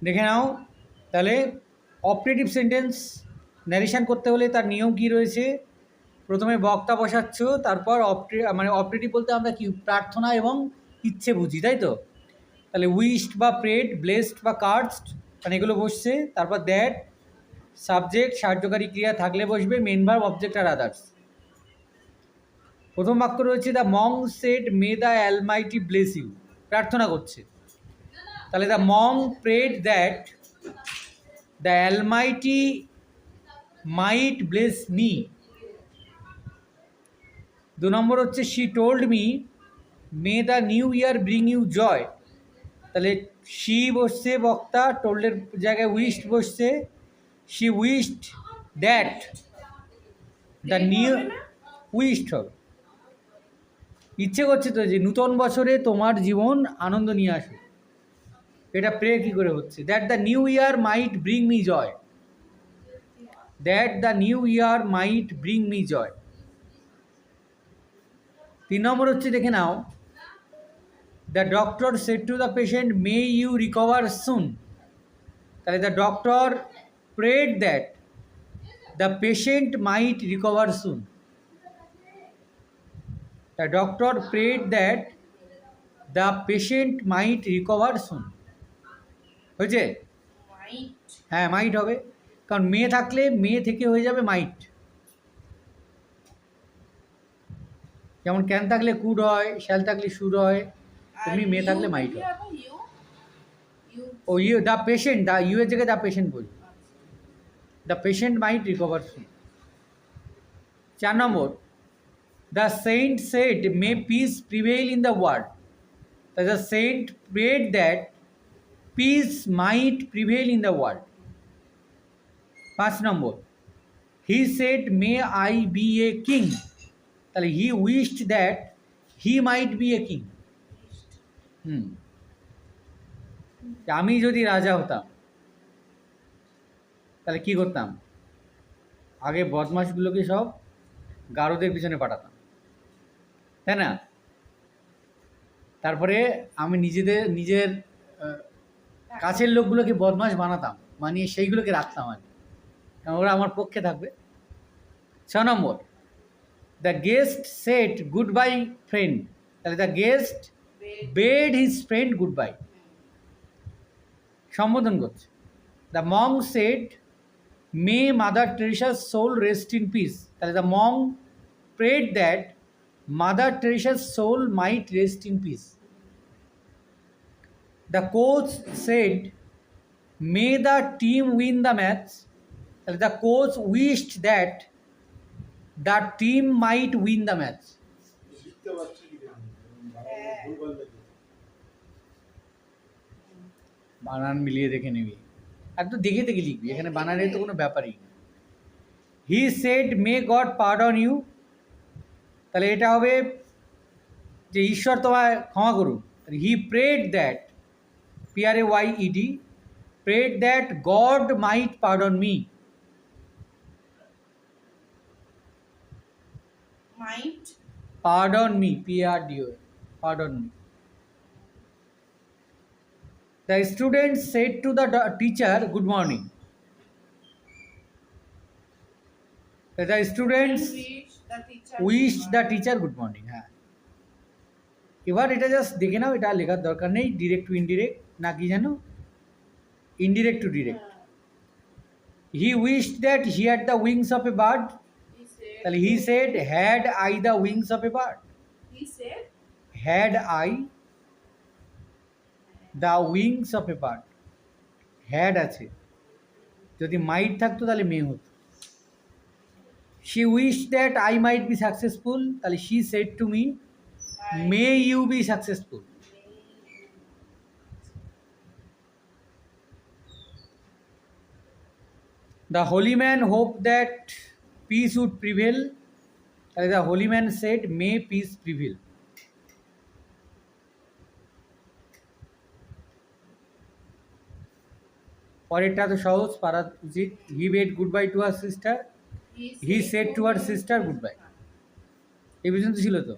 দেখে নাও তাহলে operative sentence narration করতে হলে তার নিয়ম কি রয়েছে। প্রথমে বক্তা বসাচ্ছ, তারপর মানে অপারেটিভ বলতে আমরা কি প্রার্থনা এবং ইচ্ছে বুঝি, তাই তো। তাহলে উইশড বা প্রেড, ব্লেসড বা কার্সড, মানে এগুলো বসছে। তারপর দ্যাট, সাবজেক্ট, সাহায্যকারী ক্রিয়া থাকলে বসবে, মেন ভার্ব, অবজেক্ট আর আদার্স। প্রথম বাক্য রয়েছে the monk said may the almighty bless you, প্রার্থনা করছে। তাহলে the monk prayed that the almighty might bless me. 2 নম্বর হচ্ছে she told me may the new year bring you joy. তাহলে শি বসছে বক্তা, টোল্ডের জায়গায় উইশড বসছে। She wished that the new, wished হবে, ইচ্ছে করছে তো যে নূতন বছরে তোমার জীবন আনন্দ নিয়ে আসে। এটা প্রে কী করে হচ্ছে, that the new year might bring me joy, that the new year might bring me joy. 3 নম্বর হচ্ছে দেখে নাও the doctor said to the patient may you recover soon. তাহলে the doctor prayed that the patient might recover soon. The doctor prayed that the patient might recover soon. হয়েছে? হ্যাঁ, মাইট হবে, কারণ মে থাকলে মে থেকে হয়ে যাবে মাইট। যেমন ক্যান থাকলে কুড হয়, শ্যাল থাকলে শুড হয়, তেমনি মে থাকলে মাইট হয়। ও you the patient, the you এর জায়গায় দ্য পেশেন্ট বলি, the patient might recover soon. 4 নম্বর the saint said may peace prevail in the world. The saint prayed that peace might prevail in the world. 5 নম্বর he said may I be a king. তাহলে he wished that he might be a king. আমি যদি রাজা হতাম তাহলে কি করতাম, আগে বদমাশগুলোকে সব গারদের পিছনে পাঠাতাম, তাই না। তারপরে আমি নিজের কাছের লোকগুলোকে বদমাশ বানাতাম, বানিয়ে সেইগুলোকে রাখতাম আর কি, কারণ ওরা আমার পক্ষে থাকবে। 6 নম্বর the guest said goodbye friend. তাহলে the guest bade his friend goodbye, সম্বোধন করছে। The monk said may mother টেরেসার সোল রেস্ট ইন পিস। তাহলে the monk prayed that mother টেরেসার soul might rest in peace. The coach said may the team win the match. তাহলে the coach wished that the team might win the match. বানান মিলিয়ে দেখে নিবি, আর তো দেখে দেখে লিখবি, এখানে বানানের তো কোনো ব্যাপারই না। He said may God pardon you. তাহলে এটা হবে যে ঈশ্বর তোমায় ক্ষমা করুন। He prayed that, PRAYED, prayed that God might pardon me. Might Pardon me, PRDO, pardon me. The student said to the teacher, good morning. The students wished the teacher good morning. হ্যাঁ, এবার এটা just দেখে নাও, এটা লেখার দরকার নেই। Direct to indirect না কি জানো, indirect to direct. He wished that he had the wings of a bird. তাহলে he said had I the wings of a bird. he said had I the wings of a bird, had আছে, যদি might থাকতো তাহলে may হতো। She wish that I might be successful. তাহলে she said to me may you be successful. The holy man hope that peace would prevail. তাহলে the holy man said may peace prevail. পরেরটা তো সহজ, পারা উচিত। He bade goodbye to her sister, he said to her sister goodbye. এই পর্যন্ত ছিল তো।